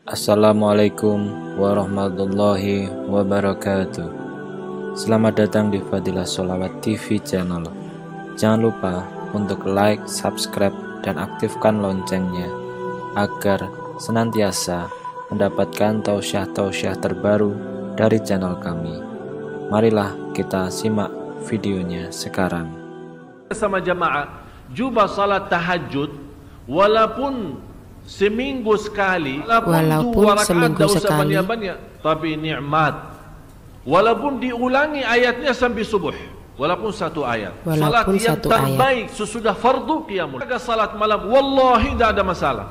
Assalamualaikum warahmatullahi wabarakatuh. Selamat datang di Fadilah Sholawat TV channel. Jangan lupa untuk like, subscribe, dan aktifkan loncengnya agar senantiasa mendapatkan tausiah-tausiah terbaru dari channel kami. Marilah kita simak videonya sekarang. Sama jamaah juga salat tahajud walaupun seminggu sekali, walaupun seminggu sekali, tapi nikmat. Walaupun diulangi ayatnya sampai subuh, walaupun satu ayat. Salat yang terbaik sesudah fardu qiyamul. Jaga salat malam, wallahi tidak ada masalah.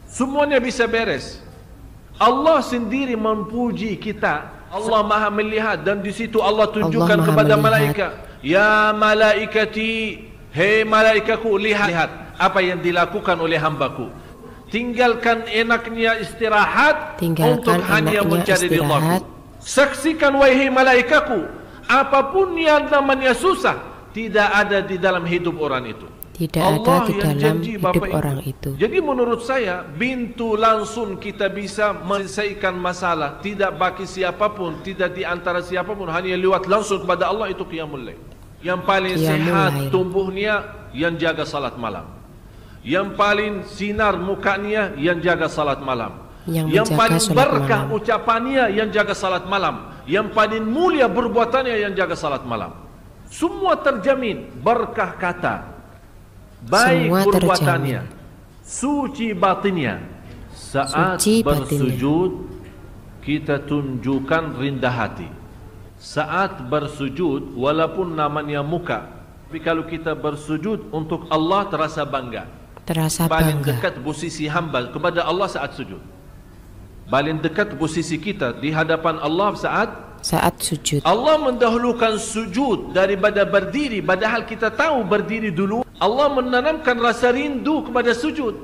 Semuanya bisa beres. Allah sendiri memuji kita. Allah Maha melihat, dan di situ Allah tunjukkan kepada malaikat, ya malaikati, hei malaikaku, lihat apa yang dilakukan oleh hambaku. Tinggalkan enaknya istirahat untuk hanya mencari ridhaku. Saksikan wahai malaikaku, apapun yang namanya susah tidak ada di dalam hidup orang itu. Tidak ada di dalam hidup orang itu. Jadi menurut saya, pintu langsung kita bisa menyelesaikan masalah, tidak bagi siapapun, tidak di antara siapapun, hanya lewat langsung kepada Allah, itu qiyamul lail. Yang paling sehat tumbuhnya yang jaga salat malam. Yang paling sinar mukanya yang jaga salat malam. Yang paling berkah ucapannya yang jaga salat malam. Yang paling mulia perbuatannya yang jaga salat malam. Semua terjamin berkah kata, baik perbuatannya, suci batinnya. Saat bersujud kita tunjukkan rendah hati. Saat bersujud walaupun namanya muka, tapi kalau kita bersujud untuk Allah terasa bangga. Paling dekat posisi hamba kepada Allah saat sujud. Paling dekat posisi kita di hadapan Allah saat sujud. Allah mendahulukan sujud daripada berdiri, padahal kita tahu berdiri dulu. Allah menanamkan rasa rindu kepada sujud.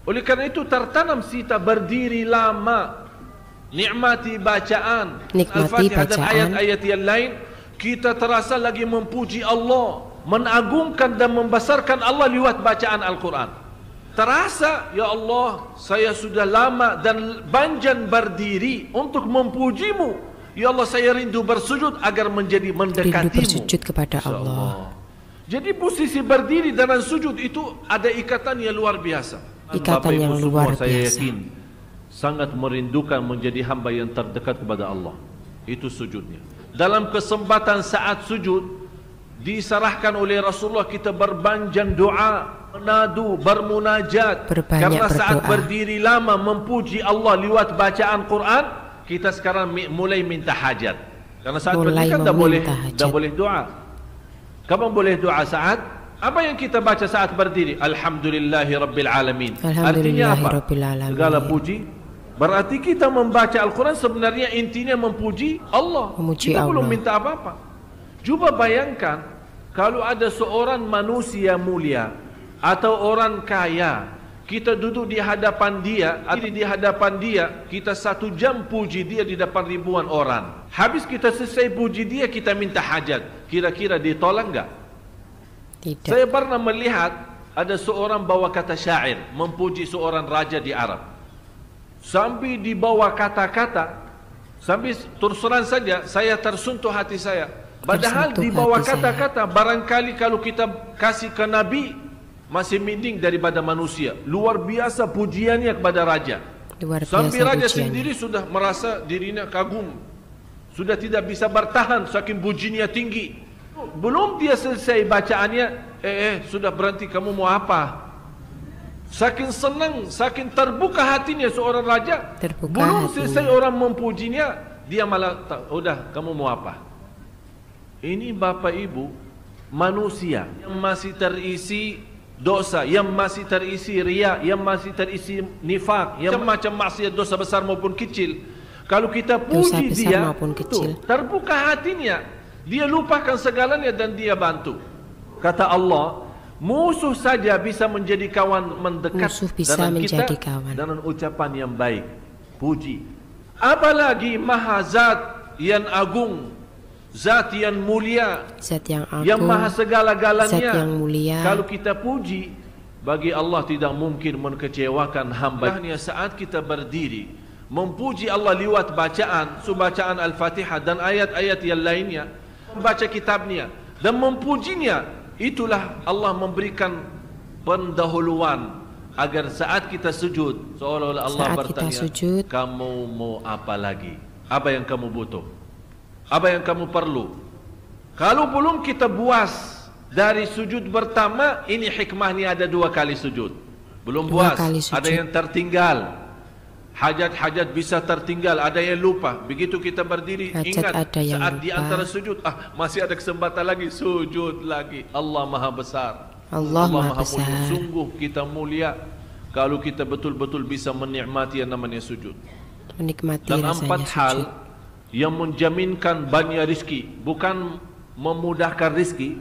Oleh karena itu tertanam kita berdiri lama, nikmati bacaan Al-Fatihah dan ayat-ayat yang lain. Kita terasa lagi memuji Allah, mengagungkan dan membesarkan Allah lewat bacaan Al-Quran. Terasa, ya Allah, saya sudah lama dan banjan berdiri untuk memujimu. Ya Allah, saya rindu bersujud agar menjadi mendekatimu. Rindu bersujud kepada Allah. Jadi posisi berdiri dan sujud itu ada ikatan yang luar biasa. Ikatan yang luar biasa. Saya yakin sangat merindukan menjadi hamba yang terdekat kepada Allah. Itu sujudnya. Dalam kesempatan saat sujud diserahkan oleh Rasulullah kita berbanjang doa, menadu, bermunajat. Karena saat berdiri lama memuji Allah lewat bacaan Quran, kita sekarang mulai minta hajat. Karena saat berdiri kan dah boleh doa. Kapan boleh doa saat? Apa yang kita baca saat berdiri? Alhamdulillahi Rabbil Alamin. Artinya apa? Segala puji. Berarti kita membaca Al-Quran sebenarnya intinya memuji Allah. Kita belum minta apa-apa. Cuba bayangkan kalau ada seorang manusia mulia atau orang kaya, kita duduk di hadapan dia, kita 1 jam puji dia di depan ribuan orang. Habis kita selesai puji dia, kita minta hajat. Kira-kira ditolak enggak? Tidak. Saya pernah melihat ada seorang bawa kata syair memuji seorang raja di Arab. Sambil dibawa kata-kata, sambil terus terang saja saya tersentuh hati saya. Padahal di bawah kata-kata, barangkali kalau kita kasih ke Nabi masih mending daripada manusia. Luar biasa pujiannya kepada raja. Sampai raja sendiri sudah merasa dirinya kagum, sudah tidak bisa bertahan saking pujiannya tinggi. Belum dia selesai bacaannya, sudah berhenti, kamu mau apa? Saking senang, saking terbuka hatinya seorang raja. Belum selesai orang memujinya, dia malah, udah kamu mau apa? Ini Bapak Ibu manusia yang masih terisi dosa, yang masih terisi riya, yang masih terisi nifak, yang macam maksiat dosa besar maupun kecil. Kalau kita puji dia, terbuka hatinya, dia lupakan segalanya dan dia bantu. Kata Allah, musuh saja bisa menjadi kawan mendekat dengan kita dengan ucapan yang baik, puji. Apalagi Maha Zat yang agung, Zat yang mulia, Zat yang agung, yang maha segala-galanya. Zat yang mulia. Kalau kita puji, bagi Allah tidak mungkin mengkecewakan hamba-Nya. Saat kita berdiri, Memuji Allah lewat bacaan, bacaan Al-Fatihah dan ayat-ayat yang lainnya, membaca kitabnya dan memujinya. Itulah Allah memberikan pendahuluan agar saat kita sujud seolah-olah Allah bertanya, kamu mau apa lagi? Apa yang kamu butuh? Apa yang kamu perlu? Kalau belum kita puas dari sujud pertama, ini hikmahnya ada 2 kali sujud. Belum puas, ada yang tertinggal. Hajat-hajat bisa tertinggal, ada yang lupa. Begitu kita berdiri, ingat saat di antara sujud, masih ada kesempatan lagi, sujud lagi. Allah Maha Besar, Allah Maha Besar. Besar. Sungguh kita mulia kalau kita betul-betul bisa menikmati yang namanya sujud. Menikmati dan rasanya 4 hal sujud yang menjaminkan banyak rizki, bukan memudahkan rizki.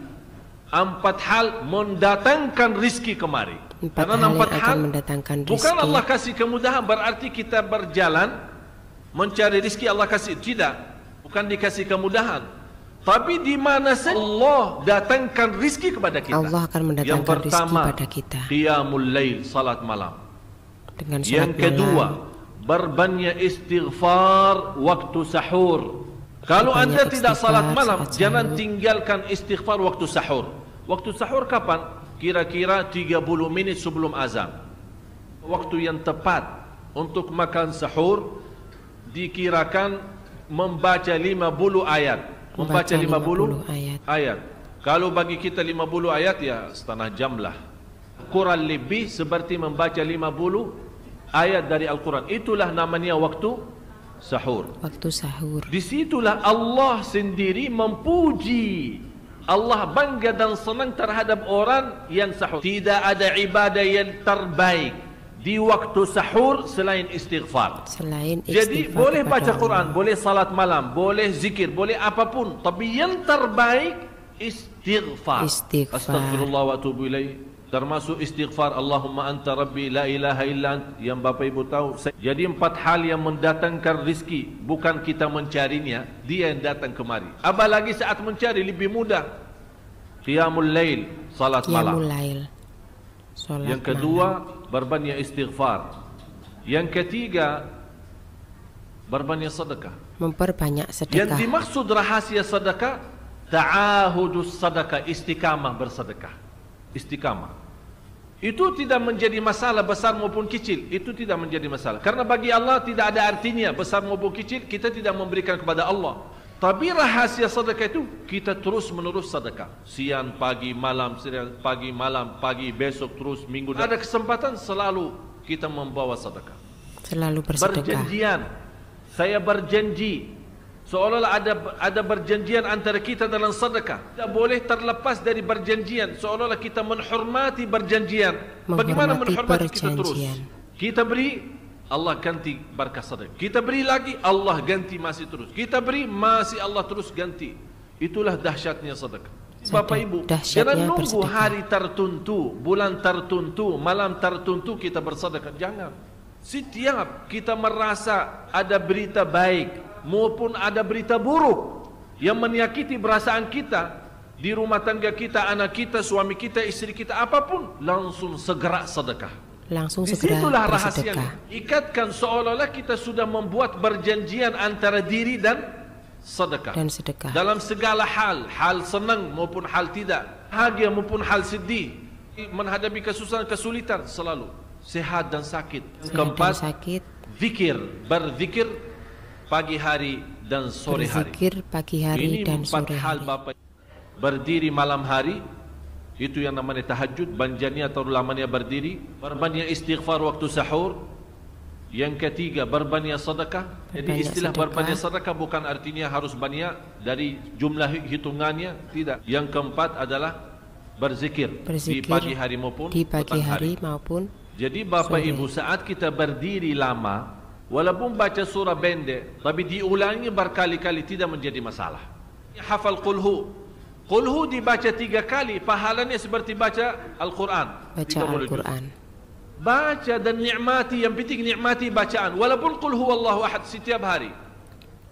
4 hal mendatangkan rizki kemari. 4 Karena hal 4 yang hal akan mendatangkan rizki. bukan Allah kasih kemudahan berarti kita berjalan mencari rizki Allah kasih. Tidak, bukan dikasih kemudahan. Tapi di mana saja Allah datangkan rizki kepada kita. Allah akan mendatangkan yang pertama, rizki pada kita. Qiyamul Lail, salat malam. Dengan salat Yang kedua, malam. berbanyak istighfar waktu sahur. Kalau anda tidak salat malam, jangan tinggalkan istighfar waktu sahur. Waktu sahur kapan? Kira-kira 30 minit sebelum azan. Waktu yang tepat untuk makan sahur dikirakan membaca 50 ayat. Membaca 50 ayat. Kalau bagi kita 50 ayat ya setengah jam lah. Kurang lebih seperti membaca 50 ayat dari Al-Quran. Itulah namanya waktu sahur. Waktu sahur. Disitulah Allah sendiri memuji. Allah bangga dan senang terhadap orang yang sahur. Tidak ada ibadah yang terbaik di waktu sahur selain istighfar. Jadi boleh baca Quran, boleh salat malam, boleh zikir, boleh apapun, tapi yang terbaik istighfar. Astaghfirullah wa atubu ilaih. Termasuk istighfar Allahumma anta rabbi la ilaha illa ant, yang Bapak Ibu tahu. Jadi 4 hal yang mendatangkan rizki, bukan kita mencarinya, dia yang datang kemari. Apalagi saat mencari lebih mudah. Qiyamul Lail, salat malam. Yang kedua, berbanyak istighfar. Yang ketiga, berbanyak sedekah. Memperbanyak sedekah. Yang dimaksud rahasia sedekah, ta'ahudus sedekah, istiqamah bersedekah. Istiqamah. Itu tidak menjadi masalah besar maupun kecil. Itu tidak menjadi masalah. Karena bagi Allah tidak ada artinya besar maupun kecil, kita tidak memberikan kepada Allah. Tapi rahasia sedekah itu kita terus menerus sedekah. Siang, pagi, malam, siang, pagi, malam, pagi, besok, terus minggu. Ada kesempatan selalu kita membawa sedekah. Selalu bersedekah. Berjanjian. Saya berjanji. Seolah-olah ada berjanjian antara kita dalam sedekah. Tidak boleh terlepas dari berjanjian. Seolah-olah kita menghormati berjanjian. Bagaimana menghormati kita terus? Kita beri, Allah ganti berkah sedekah. Kita beri lagi, Allah ganti masih terus. Kita beri, masih Allah terus ganti. Itulah dahsyatnya sedekah. Bapak Ibu, jangan nunggu hari tertentu, bulan tertentu, malam tertentu kita bersedekah. Jangan. Setiap kita merasa ada berita baik maupun ada berita buruk yang menyakiti perasaan kita di rumah tangga kita, anak kita, suami kita, istri kita, apapun, langsung segera sedekah. Langsung segera disitulah bersedekah. rahasianya. Ikatkan seolah-olah kita sudah membuat perjanjian antara diri dan sedekah. Dalam segala hal, hal senang maupun hal tidak, bahagia maupun hal sedih, menghadapi kesusahan, kesulitan, selalu sehat dan sakit. Keempat, zikir, berzikir pagi hari dan sore hari. Berzikir pagi hari dan sore hari. Ini 4 hal Bapak. Berdiri malam hari, itu yang namanya tahajud, banjanya atau lamanya berdiri. Berbanyak istighfar waktu sahur. Yang ketiga, berbanyak sedekah. Jadi istilah berbanyak sedekah bukan artinya harus banyak dari jumlah hitungannya, tidak. Yang keempat adalah berzikir di pagi hari maupun petang hari. Jadi Bapak Ibu, saat kita berdiri lama, walaupun baca surah pendek, tapi diulangi berkali-kali tidak menjadi masalah. Hafal qulhu. Qulhu dibaca 3 kali, pahalanya seperti baca Al-Quran. Baca Al-Quran. Baca dan nikmati, yang penting nikmati bacaan. Walaupun qul huwallahu ahad setiap hari.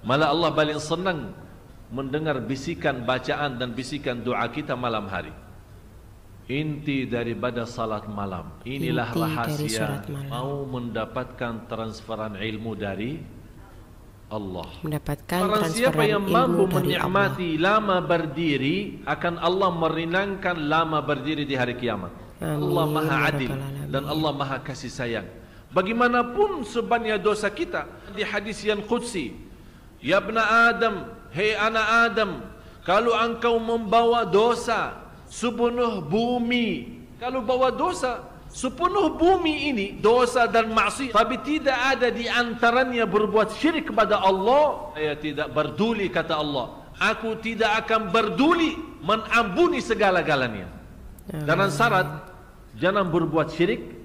Malah Allah paling senang mendengar bisikan bacaan dan bisikan doa kita malam hari. inti daripada salat malam. Inilah Inti dari rahasia salat malam. mau mendapatkan transferan ilmu dari Allah. Mendapatkan Barang siapa transferan yang mampu ilmu dari Allah. menikmati lama berdiri, akan Allah meringankan lama berdiri di hari kiamat. Amin, Allah Maha ya Adil Rabbal Alamin. dan Allah Maha Kasih Sayang. Bagaimanapun sebanyak dosa kita, di hadis yang qudsi, ya ibna Adam, hei anak Adam, kalau engkau membawa dosa sepenuh bumi, kalau bawa dosa sepenuh bumi ini, dosa dan maksiat, tapi tidak ada di antaranya berbuat syirik kepada Allah, saya tidak berduli, kata Allah, aku tidak akan berduli mengampuni segala-galanya. Dengan syarat jangan berbuat syirik